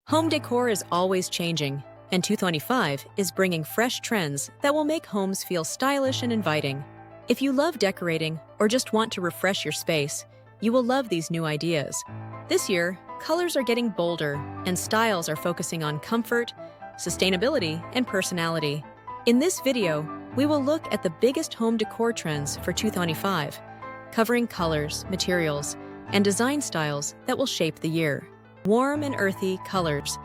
Home decor is always changing, and 2025 is bringing fresh trends that will make homes feel stylish and inviting. If you love decorating or just want to refresh your space, you will love these new ideas. This year, colors are getting bolder, and styles are focusing on comfort, sustainability, and personality. In this video, we will look at the biggest home decor trends for 2025, covering colors, materials, and design styles that will shape the year. Warm and earthy colors.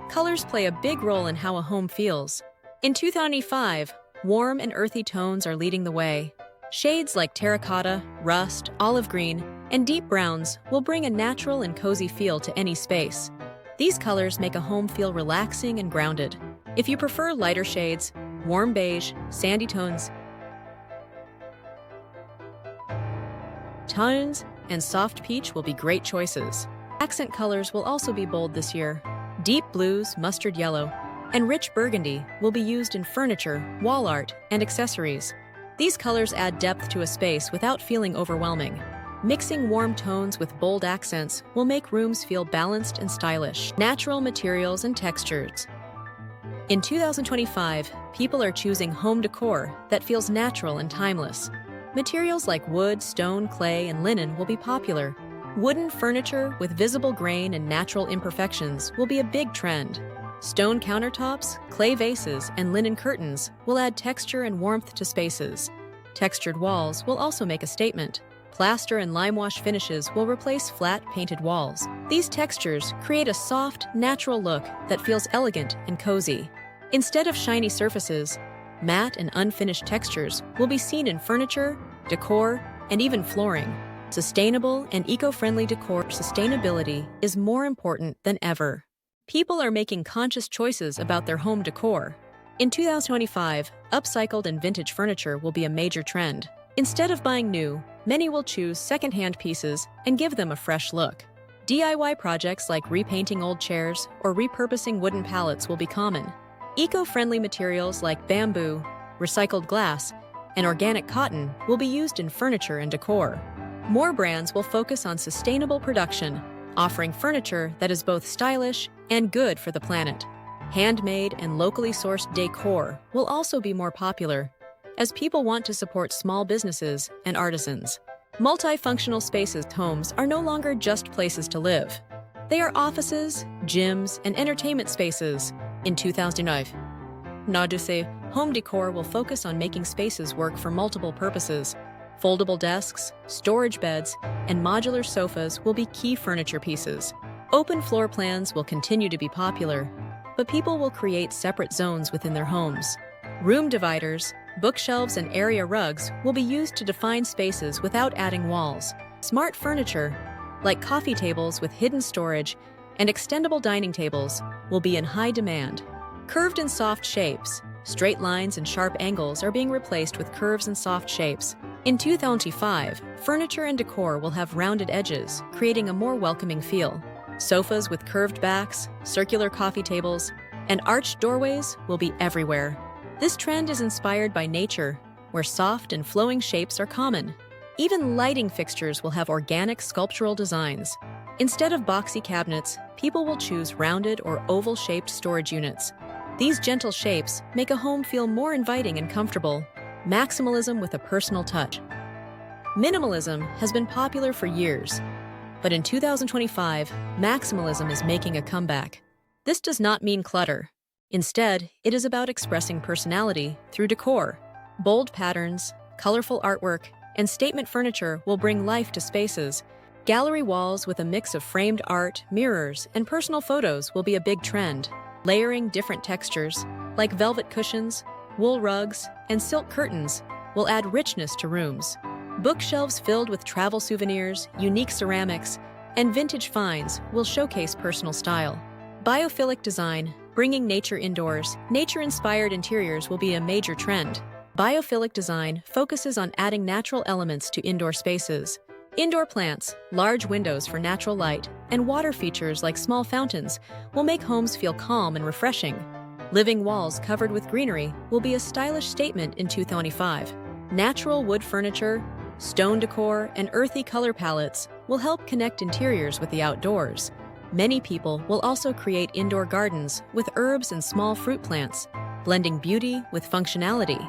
Colors play a big role in how a home feels. In 2025, warm and earthy tones are leading the way. Shades like terracotta, rust, olive green, and deep browns will bring a natural and cozy feel to any space. These colors make a home feel relaxing and grounded. If you prefer lighter shades, warm beige, sandy tones, and soft peach will be great choices. Accent colors will also be bold this year. Deep blues, mustard yellow, and rich burgundy will be used in furniture, wall art, and accessories. These colors add depth to a space without feeling overwhelming. Mixing warm tones with bold accents will make rooms feel balanced and stylish. Natural materials and textures. In 2025, people are choosing home decor that feels natural and timeless. Materials like wood, stone, clay, and linen will be popular. Wooden furniture with visible grain and natural imperfections will be a big trend. Stone countertops, clay vases, and linen curtains will add texture and warmth to spaces. Textured walls will also make a statement. Plaster and lime wash finishes will replace flat, painted walls. These textures create a soft, natural look that feels elegant and cozy. Instead of shiny surfaces, matte and unfinished textures will be seen in furniture, decor, and even flooring. Sustainable and eco-friendly decor. Sustainability is more important than ever. People are making conscious choices about their home decor. In 2025, upcycled and vintage furniture will be a major trend. Instead of buying new, many will choose second-hand pieces and give them a fresh look. DIY projects like repainting old chairs or repurposing wooden pallets will be common. Eco-friendly materials like bamboo, recycled glass, and organic cotton will be used in furniture and decor. More brands will focus on sustainable production, offering furniture that is both stylish and good for the planet. Handmade and locally sourced decor will also be more popular, as people want to support small businesses and artisans. Multifunctional spaces. Homes are no longer just places to live. They are offices, gyms, and entertainment spaces. In 2009, home decor will focus on making spaces work for multiple purposes. Foldable desks, storage beds, and modular sofas will be key furniture pieces. Open floor plans will continue to be popular, but people will create separate zones within their homes. Room dividers, bookshelves, and area rugs will be used to define spaces without adding walls. Smart furniture, like coffee tables with hidden storage and extendable dining tables, will be in high demand. Curved and soft shapes, straight lines and sharp angles are being replaced with curves and soft shapes. In 2025, furniture and decor will have rounded edges, creating a more welcoming feel. Sofas with curved backs, circular coffee tables, and arched doorways will be everywhere. This trend is inspired by nature, where soft and flowing shapes are common. Even lighting fixtures will have organic sculptural designs. Instead of boxy cabinets, people will choose rounded or oval-shaped storage units. These gentle shapes make a home feel more inviting and comfortable. Maximalism with a personal touch. Minimalism has been popular for years, but in 2025, maximalism is making a comeback. This does not mean clutter. Instead, it is about expressing personality through decor. Bold patterns, colorful artwork, and statement furniture will bring life to spaces. Gallery walls with a mix of framed art, mirrors, and personal photos will be a big trend. Layering different textures, like velvet cushions, wool rugs, and silk curtains, will add richness to rooms. Bookshelves filled with travel souvenirs, unique ceramics, and vintage finds will showcase personal style. Biophilic design, bringing nature indoors. Nature-inspired interiors will be a major trend. Biophilic design focuses on adding natural elements to indoor spaces. Indoor plants, large windows for natural light, and water features like small fountains will make homes feel calm and refreshing. Living walls covered with greenery will be a stylish statement in 2025. Natural wood furniture, stone decor, and earthy color palettes will help connect interiors with the outdoors. Many people will also create indoor gardens with herbs and small fruit plants, blending beauty with functionality.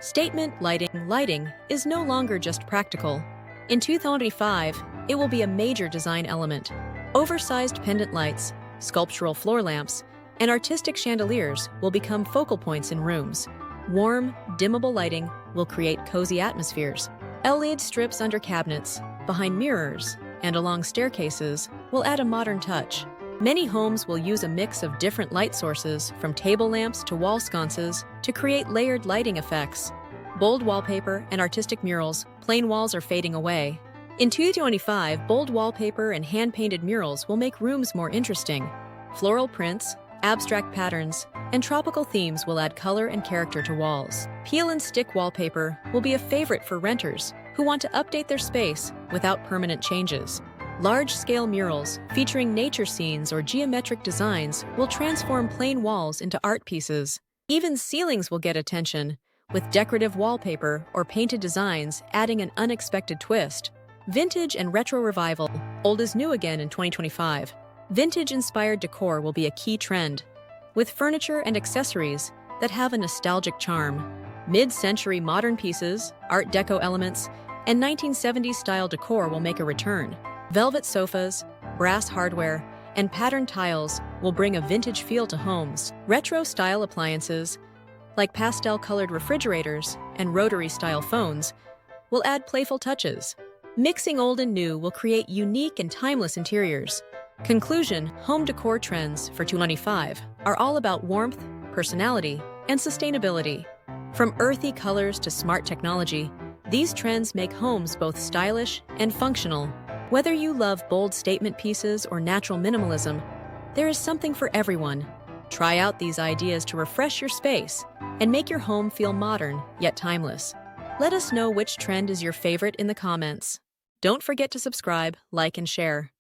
Statement lighting is no longer just practical. In 2025, it will be a major design element. Oversized pendant lights, sculptural floor lamps, and artistic chandeliers will become focal points in rooms. Warm, dimmable lighting will create cozy atmospheres. LED strips under cabinets, behind mirrors, and along staircases will add a modern touch. Many homes will use a mix of different light sources, from table lamps to wall sconces, to create layered lighting effects. Bold wallpaper and artistic murals, plain walls are fading away. In 2025, bold wallpaper and hand-painted murals will make rooms more interesting. Floral prints, abstract patterns, and tropical themes will add color and character to walls. Peel and stick wallpaper will be a favorite for renters who want to update their space without permanent changes. Large-scale murals featuring nature scenes or geometric designs will transform plain walls into art pieces. Even ceilings will get attention, with decorative wallpaper or painted designs adding an unexpected twist. Vintage and retro revival, old is new again in 2025. Vintage-inspired decor will be a key trend, with furniture and accessories that have a nostalgic charm. Mid-century modern pieces, Art Deco elements, and 1970s-style decor will make a return. Velvet sofas, brass hardware, and patterned tiles will bring a vintage feel to homes. Retro-style appliances, like pastel-colored refrigerators and rotary-style phones, will add playful touches. Mixing old and new will create unique and timeless interiors. Conclusion: home decor trends for 2025 are all about warmth, personality, and sustainability. From earthy colors to smart technology, these trends make homes both stylish and functional. Whether you love bold statement pieces or natural minimalism, there is something for everyone. Try out these ideas to refresh your space and make your home feel modern yet timeless. Let us know which trend is your favorite in the comments. Don't forget to subscribe, like, and share.